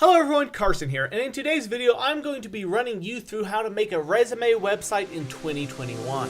Hello everyone, Carson here, and in today's video I'm going to be running you through how to make a resume website in 2021.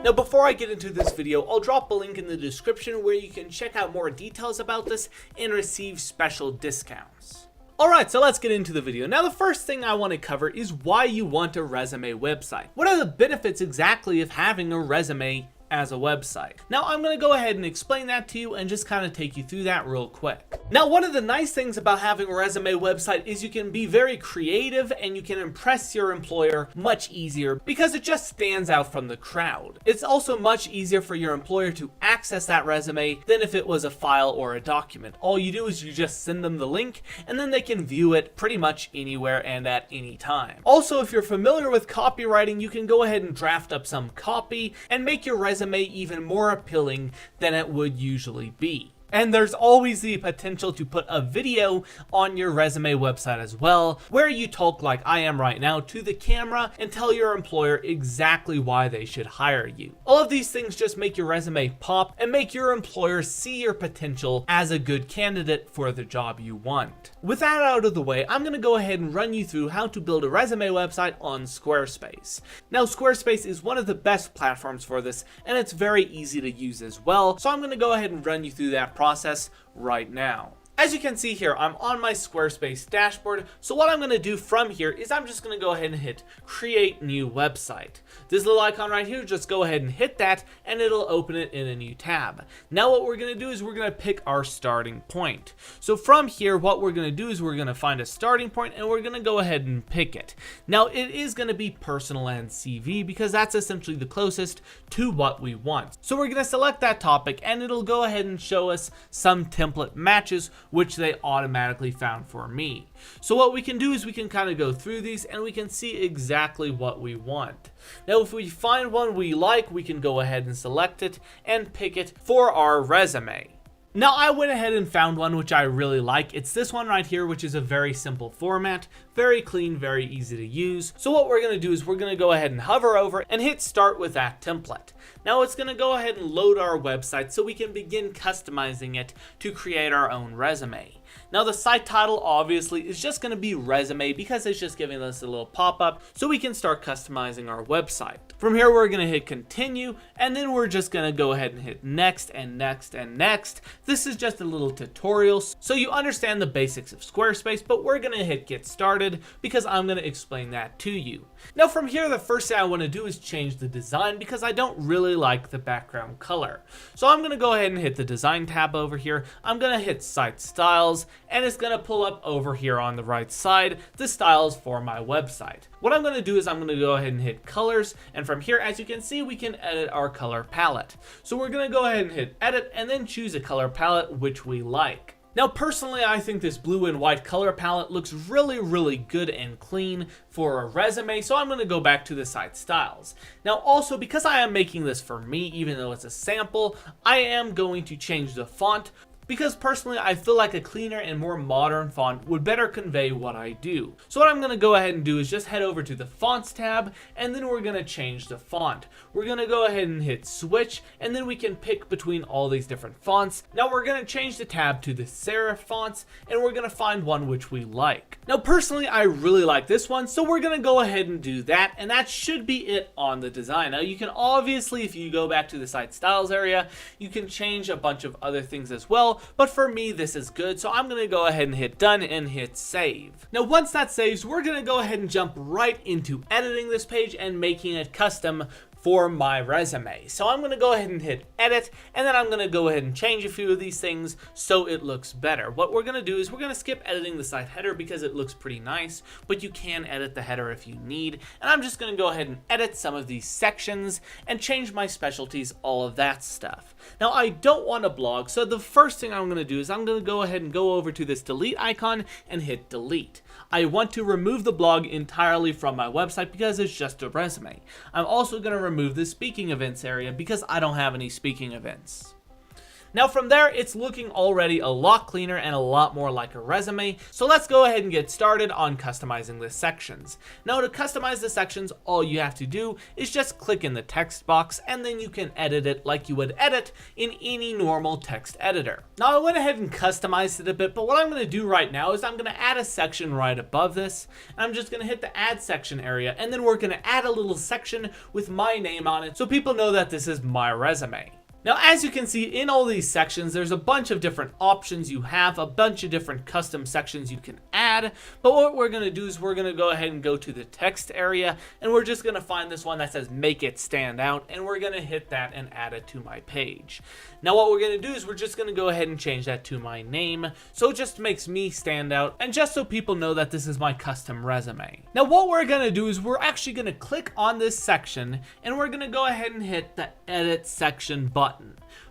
Now before I get into this video, I'll drop a link in the description where you can check out more details about this and receive special discounts. Alright, so let's get into the video. Now the first thing I want to cover is why you want a resume website. What are the benefits exactly of having a resume as a website? Now I'm going to go ahead and explain that to you and just kind of take you through that real quick. Now one of the nice things about having a resume website is you can be very creative and you can impress your employer much easier because it just stands out from the crowd. It's also much easier for your employer to access that resume than if it was a file or a document. All you do is you just send them the link and then they can view it pretty much anywhere and at any time. Also, if you're familiar with copywriting, you can go ahead and draft up some copy and make your resume even more appealing than it would usually be. And there's always the potential to put a video on your resume website as well, where you talk like I am right now to the camera and tell your employer exactly why they should hire you. All of these things just make your resume pop and make your employer see your potential as a good candidate for the job you want. With that out of the way, I'm going to go ahead and run you through how to build a resume website on Squarespace. Now Squarespace is one of the best platforms for this and it's very easy to use as well, so I'm going to go ahead and run you through that process right now. As you can see here, I'm on my Squarespace dashboard, so what I'm going to do from here is I'm just going to go ahead and hit create new website. This little icon right here, just go ahead and hit that and it'll open it in a new tab. Now what we're going to do is we're going to pick our starting point. So from here, what we're going to do is we're going to find a starting point and we're going to go ahead and pick it. Now it is going to be personal and CV because that's essentially the closest to what we want. So we're going to select that topic and it'll go ahead and show us some template matches which they automatically found for me. So what we can do is we can kind of go through these and we can see exactly what we want. Now if we find one we like, we can go ahead and select it and pick it for our resume. Now I went ahead and found one which I really like. It's this one right here, which is a very simple format, very clean, very easy to use. So what we're going to do is we're going to go ahead and hover over and hit start with that template. Now it's going to go ahead and load our website so we can begin customizing it to create our own resume. Now the site title obviously is just going to be resume because it's just giving us a little pop-up so we can start customizing our website. From here we're going to hit continue and then we're just going to go ahead and hit next and next and next. This is just a little tutorial so you understand the basics of Squarespace, but we're going to hit get started because I'm going to explain that to you. Now from here the first thing I want to do is change the design because I don't really like the background color. So I'm going to go ahead and hit the design tab over here. I'm going to hit site styles and it's going to pull up over here on the right side the styles for my website. What I'm going to do is I'm going to go ahead and hit colors, and from here as you can see we can edit our color palette. So we're going to go ahead and hit edit and then choose a color palette which we like. Now personally I think this blue and white color palette looks really good and clean for a resume, so I'm going to go back to the site styles. Now also because I am making this for me, even though it's a sample, I am going to change the font because personally I feel like a cleaner and more modern font would better convey what I do. So what I'm going to go ahead and do is just head over to the fonts tab and then we're going to change the font. We're going to go ahead and hit switch and then we can pick between all these different fonts. Now we're going to change the tab to the serif fonts and we're going to find one which we like. Now personally I really like this one, so we're going to go ahead and do that, and that should be it on the design. Now you can obviously, if you go back to the site styles area, you can change a bunch of other things as well, but for me this is good, so I'm going to go ahead and hit done and hit save. Now once that saves, we're going to go ahead and jump right into editing this page and making it custom for my resume. So I'm going to go ahead and hit edit and then I'm going to go ahead and change a few of these things so it looks better. What we're going to do is we're going to skip editing the site header because it looks pretty nice, but you can edit the header if you need. And I'm just going to go ahead and edit some of these sections and change my specialties, all of that stuff. Now I don't want a blog, so the first thing I'm going to do is I'm going to go ahead and go over to this delete icon and hit delete. I want to remove the blog entirely from my website because it's just a resume. I'm also going to remove the speaking events area because I don't have any speaking events. Now from there, it's looking already a lot cleaner and a lot more like a resume. So let's go ahead and get started on customizing the sections. Now to customize the sections, all you have to do is just click in the text box and then you can edit it like you would edit in any normal text editor. Now I went ahead and customized it a bit, but what I'm going to do right now is I'm going to add a section right above this. And I'm just going to hit the add section area, and then we're going to add a little section with my name on it so people know that this is my resume. Now, as you can see in all these sections, there's a bunch of different options you have, a bunch of different custom sections you can add. But what we're going to do is we're going to go ahead and go to the text area, and we're just going to find this one that says make it stand out, and we're going to hit that and add it to my page. Now, what we're going to do is we're just going to go ahead and change that to my name, so it just makes me stand out, and just so people know that this is my custom resume. Now, what we're going to do is we're actually going to click on this section, and we're going to go ahead and hit the edit section button.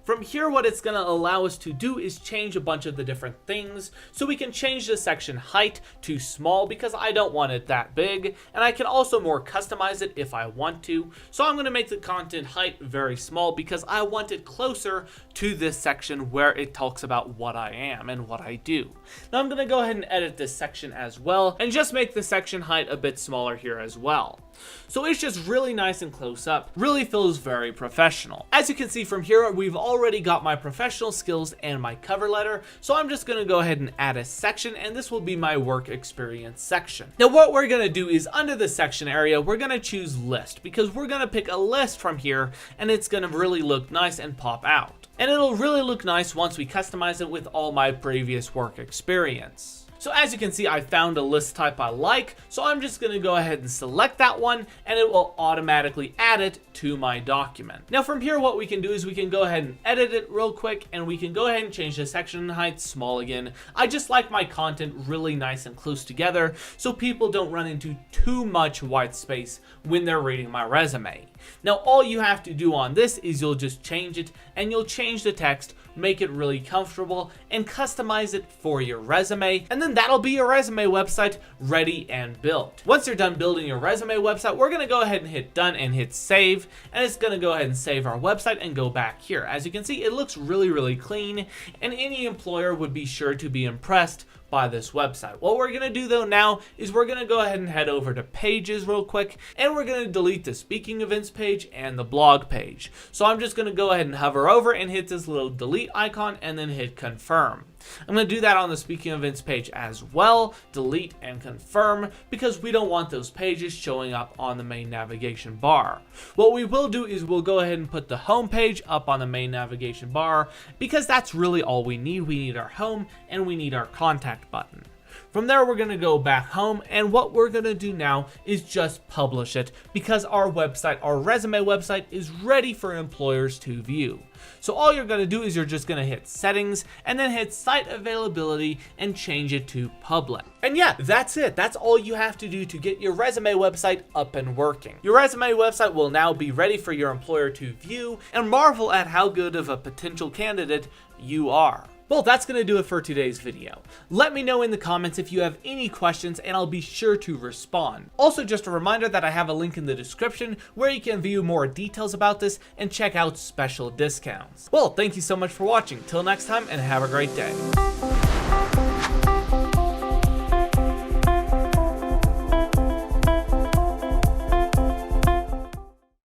From here, what it's going to allow us to do is change a bunch of the different things. So we can change the section height to small because I don't want it that big. And I can also more customize it if I want to. So I'm going to make the content height very small because I want it closer to this section where it talks about what I am and what I do. Now I'm going to go ahead and edit this section as well and just make the section height a bit smaller here as well. So it's just really nice and close up, really feels very professional. As you can see from here, we've already got my professional skills and my cover letter, so I'm just going to go ahead and add a section, and this will be my work experience section. Now what we're going to do is under the section area, we're going to choose list because we're going to pick a list from here, and it's going to really look nice and pop out. And it'll really look nice once we customize it with all my previous work experience. So as you can see, I found a list type I like, so I'm just going to go ahead and select that one, and it will automatically add it to my document. Now from here, what we can do is we can go ahead and edit it real quick, and we can go ahead and change the section height small again. I just like my content really nice and close together, so people don't run into too much white space when they're reading my resume. Now all you have to do on this is you'll just change it, and you'll change the text, make it really comfortable, and customize it for your resume, and then that'll be your resume website ready and built. Once you're done building your resume website, we're going to go ahead and hit done and hit save, and it's going to go ahead and save our website and go back here. As you can see, it looks really clean, and any employer would be sure to be impressed by this website. What we're going to do though now is we're going to go ahead and head over to pages real quick, and we're going to delete the speaking events page and the blog page. So I'm just going to go ahead and hover over and hit this little delete icon and then hit confirm. I'm going to do that on the speaking events page as well, delete and confirm, because we don't want those pages showing up on the main navigation bar. What we will do is we'll go ahead and put the home page up on the main navigation bar, because that's really all we need. We need our home and we need our contact button. From there, we're going to go back home, and what we're going to do now is just publish it because our website, our resume website, is ready for employers to view. So all you're going to do is you're just going to hit settings and then hit site availability and change it to public. And yeah, that's it. That's all you have to do to get your resume website up and working. Your resume website will now be ready for your employer to view and marvel at how good of a potential candidate you are. Well, that's going to do it for today's video. Let me know in the comments if you have any questions, and I'll be sure to respond. Also, just a reminder that I have a link in the description where you can view more details about this and check out special discounts. Well, thank you so much for watching. Till next time, and have a great day.